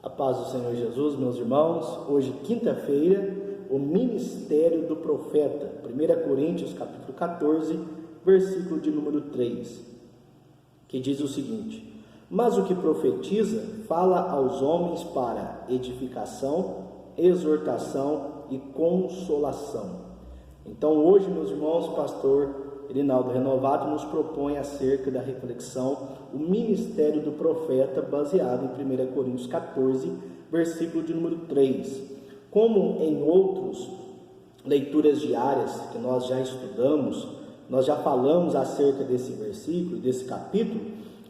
A paz do Senhor Jesus, meus irmãos. Hoje, quinta-feira, o ministério do profeta. 1 Coríntios, capítulo 14, versículo de número 3, que diz o seguinte: mas o que profetiza fala aos homens para edificação, exortação e consolação. Então, hoje, meus irmãos, o pastor Rinaldo Renovato nos propõe acerca da reflexão, o ministério do profeta, baseado em 1 Coríntios 14, versículo de número 3. Como em outras leituras diárias que nós já estudamos, nós já falamos acerca desse versículo, desse capítulo.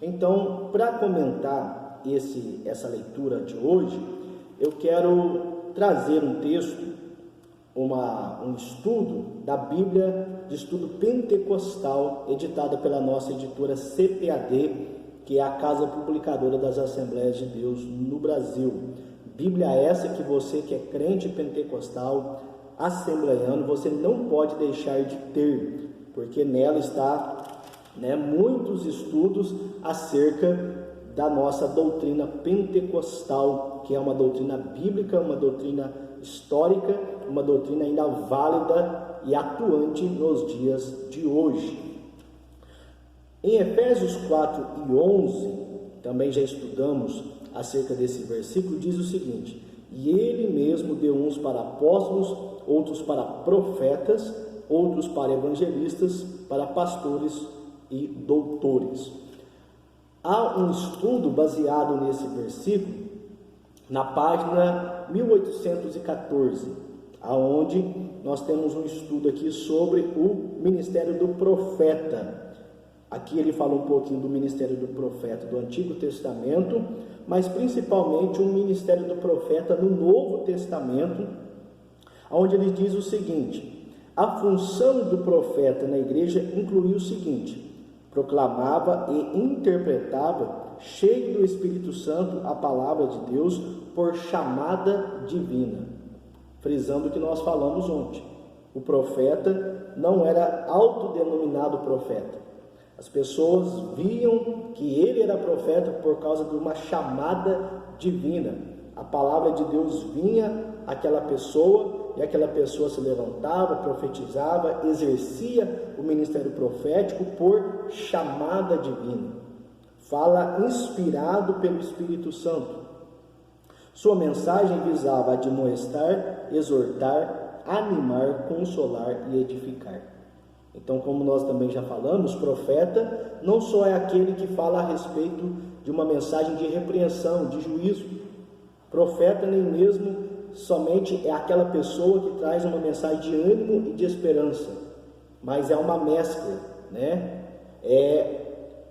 Então, para comentar essa leitura de hoje, eu quero trazer um texto, um estudo da Bíblia de Estudo Pentecostal, editada pela nossa editora CPAD, que é a Casa Publicadora das Assembleias de Deus no Brasil. Bíblia essa que você que é crente pentecostal, assembleiano, você não pode deixar de ter, porque nela está muitos estudos acerca da nossa doutrina pentecostal, que é uma doutrina bíblica, uma doutrina histórica, uma doutrina ainda válida e atuante nos dias de hoje. Em Efésios 4 e 11, também já estudamos acerca desse versículo, diz o seguinte: e ele mesmo deu uns para apóstolos, outros para profetas, outros para evangelistas, para pastores e doutores. Há um estudo baseado nesse versículo na página 1814, aonde nós temos um estudo aqui sobre o ministério do profeta. Aqui ele fala um pouquinho do ministério do profeta do Antigo Testamento, mas principalmente o ministério do profeta no Novo Testamento, onde ele diz o seguinte: a função do profeta na igreja incluía o seguinte: proclamava e interpretava, cheio do Espírito Santo, a palavra de Deus por chamada divina. Frisando o que nós falamos ontem, o profeta não era autodenominado profeta. As pessoas viam que ele era profeta por causa de uma chamada divina. A palavra de Deus vinha àquela pessoa e aquela pessoa se levantava, profetizava, exercia o ministério profético por chamada divina. Fala inspirado pelo Espírito Santo. Sua mensagem visava admoestar, exortar, animar, consolar e edificar. Então, como nós também já falamos, profeta não só é aquele que fala a respeito de uma mensagem de repreensão, de juízo. Profeta nem mesmo somente é aquela pessoa que traz uma mensagem de ânimo e de esperança, mas é uma mescla, É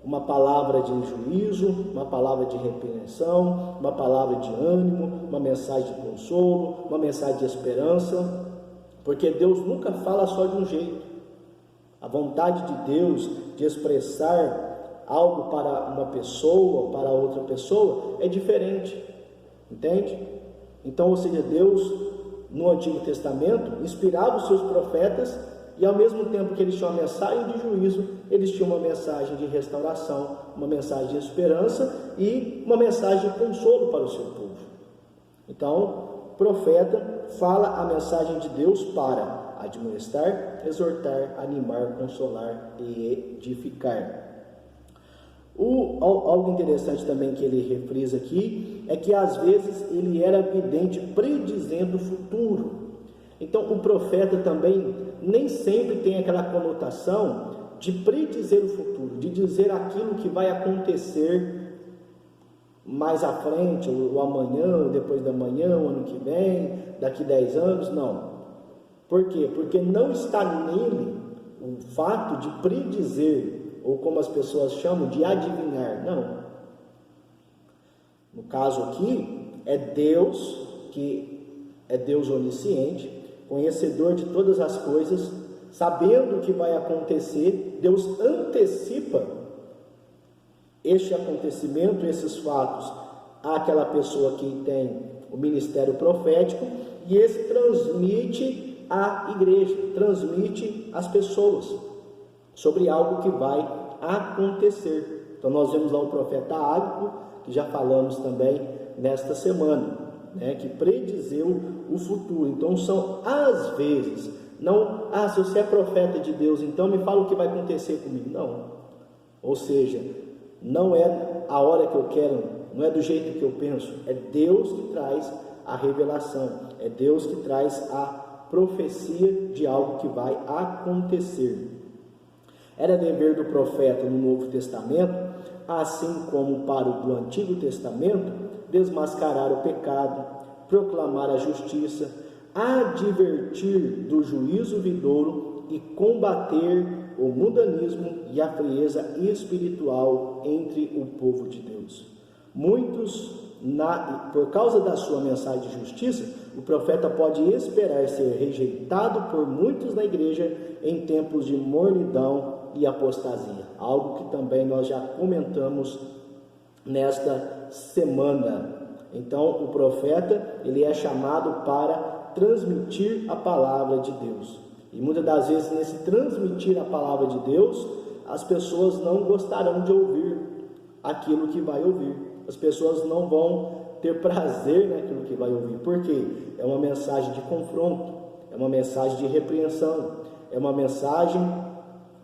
uma palavra de juízo, uma palavra de repreensão, uma palavra de ânimo, uma mensagem de consolo, uma mensagem de esperança, porque Deus nunca fala só de um jeito. A vontade de Deus de expressar algo para uma pessoa ou para outra pessoa é diferente, entende? Então, ou seja, Deus no Antigo Testamento inspirava os seus profetas e ao mesmo tempo que eles tinham uma mensagem de juízo, eles tinham uma mensagem de restauração, uma mensagem de esperança e uma mensagem de consolo para o seu povo. Então, o profeta fala a mensagem de Deus para admoestar, exortar, animar, consolar e edificar. Algo interessante também que ele refrisa aqui é que às vezes ele era vidente, predizendo o futuro. Então o profeta também nem sempre tem aquela conotação de predizer o futuro, de dizer aquilo que vai acontecer mais à frente, ou amanhã, ou depois da manhã, o ano que vem, daqui 10 anos, não. Por quê? Porque não está nele o fato de predizer, ou como as pessoas chamam, de adivinhar, não. No caso aqui, é Deus, que é Deus onisciente, conhecedor de todas as coisas, sabendo o que vai acontecer, Deus antecipa este acontecimento, esses fatos, àquela pessoa que tem o ministério profético, e esse transmite à igreja, transmite às pessoas sobre algo que vai acontecer. Então nós vemos lá o profeta Ágabo, que já falamos também nesta semana, né, que predizeu o futuro. Então são às vezes, não, se você é profeta de Deus, então me fala o que vai acontecer comigo. Não, ou seja, não é a hora que eu quero, não é do jeito que eu penso, é Deus que traz a revelação, é Deus que traz a profecia de algo que vai acontecer. Era dever do profeta no Novo Testamento, assim como para o do Antigo Testamento, desmascarar o pecado, proclamar a justiça, advertir do juízo vindouro e combater o mundanismo e a frieza espiritual entre o povo de Deus. Muitos, por causa da sua mensagem de justiça, o profeta pode esperar ser rejeitado por muitos na igreja em tempos de mornidão e apostasia, algo que também nós já comentamos nesta semana. Então o profeta, ele é chamado para transmitir a palavra de Deus, e muitas das vezes nesse transmitir a palavra de Deus, as pessoas não gostarão de ouvir aquilo que vai ouvir, as pessoas não vão ter prazer naquilo que vai ouvir, porque é uma mensagem de confronto, é uma mensagem de repreensão, é uma mensagem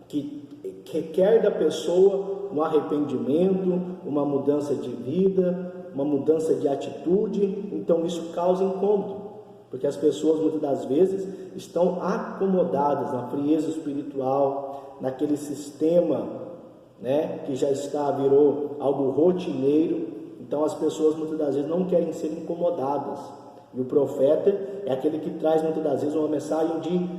que requer da pessoa um arrependimento, uma mudança de vida, uma mudança de atitude. Então isso causa incômodo, porque as pessoas muitas das vezes estão acomodadas na frieza espiritual, naquele sistema, né, que já virou algo rotineiro. Então as pessoas muitas das vezes não querem ser incomodadas, e o profeta é aquele que traz muitas das vezes uma mensagem de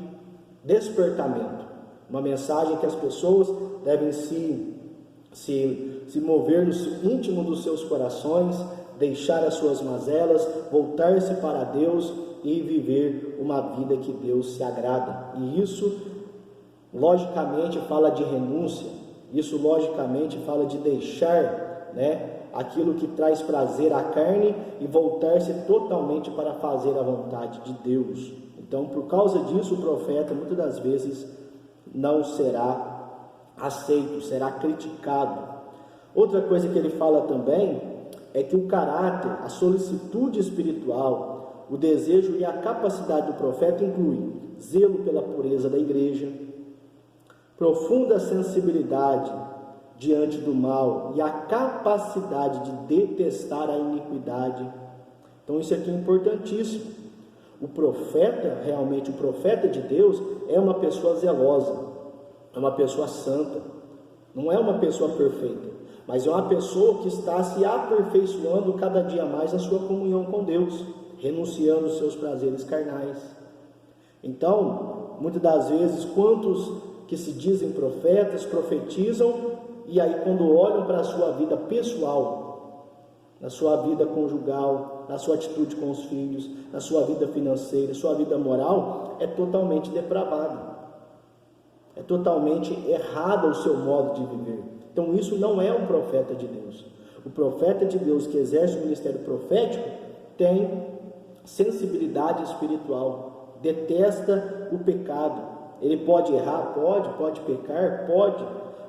despertamento, uma mensagem que as pessoas devem se mover no íntimo dos seus corações, deixar as suas mazelas, voltar-se para Deus e viver uma vida que Deus se agrada. E isso logicamente fala de renúncia, isso logicamente fala de deixar, né, aquilo que traz prazer à carne e voltar-se totalmente para fazer a vontade de Deus. Então, por causa disso, o profeta muitas das vezes não será aceito, será criticado. Outra coisa que ele fala também é que o caráter, a solicitude espiritual, o desejo e a capacidade do profeta inclui zelo pela pureza da igreja, profunda sensibilidade diante do mal e a capacidade de detestar a iniquidade. Então isso aqui é importantíssimo. O profeta, realmente o profeta de Deus, é uma pessoa zelosa, é uma pessoa santa, não é uma pessoa perfeita, mas é uma pessoa que está se aperfeiçoando cada dia mais na sua comunhão com Deus, renunciando aos seus prazeres carnais. Então, muitas das vezes, quantos que se dizem profetas, profetizam, e aí quando olham para a sua vida pessoal, na sua vida conjugal, na sua atitude com os filhos, na sua vida financeira, sua vida moral, é totalmente depravado, é totalmente errado o seu modo de viver. Então isso não é um profeta de Deus. O profeta de Deus que exerce o ministério profético tem sensibilidade espiritual, detesta o pecado. Ele pode errar? Pode pecar? Pode,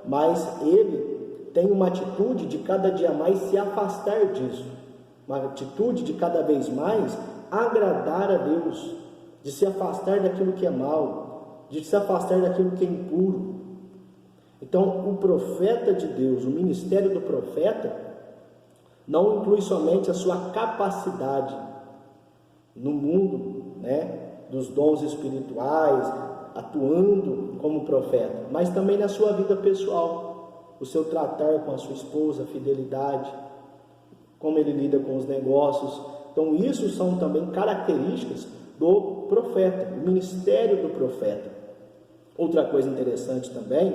mas ele tem uma atitude de cada dia mais se afastar disso, uma atitude de cada vez mais agradar a Deus, de se afastar daquilo que é mal, de se afastar daquilo que é impuro. Então o profeta de Deus, o ministério do profeta, não inclui somente a sua capacidade no mundo, né, dos dons espirituais, atuando como profeta, mas também na sua vida pessoal, o seu tratar com a sua esposa, a fidelidade, como ele lida com os negócios. Então isso são também características do profeta, o ministério do profeta. Outra coisa interessante também,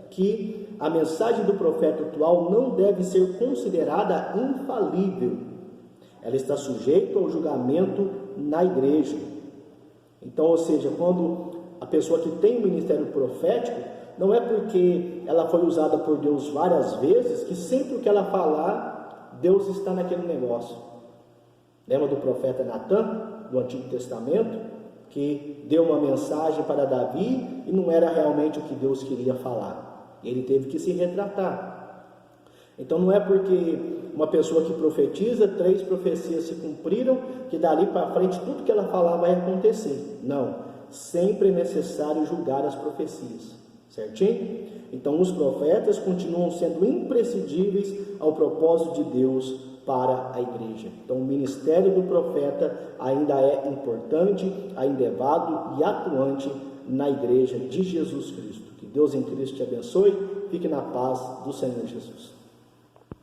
que a mensagem do profeta atual não deve ser considerada infalível, ela está sujeita ao julgamento na igreja. Então, ou seja, quando a pessoa que tem o ministério profético, não é porque ela foi usada por Deus várias vezes, que sempre que ela falar, Deus está naquele negócio. Lembra do profeta Natã, do Antigo Testamento, que deu uma mensagem para Davi e não era realmente o que Deus queria falar. Ele teve que se retratar. Então não é porque uma pessoa que profetiza, 3 profecias se cumpriram, que dali para frente tudo que ela falar vai acontecer. Não, sempre é necessário julgar as profecias, certinho? Então os profetas continuam sendo imprescindíveis ao propósito de Deus para a igreja. Então o ministério do profeta ainda é importante, ainda é válido e atuante na igreja de Jesus Cristo. Que Deus em Cristo te abençoe. Fique na paz do Senhor Jesus.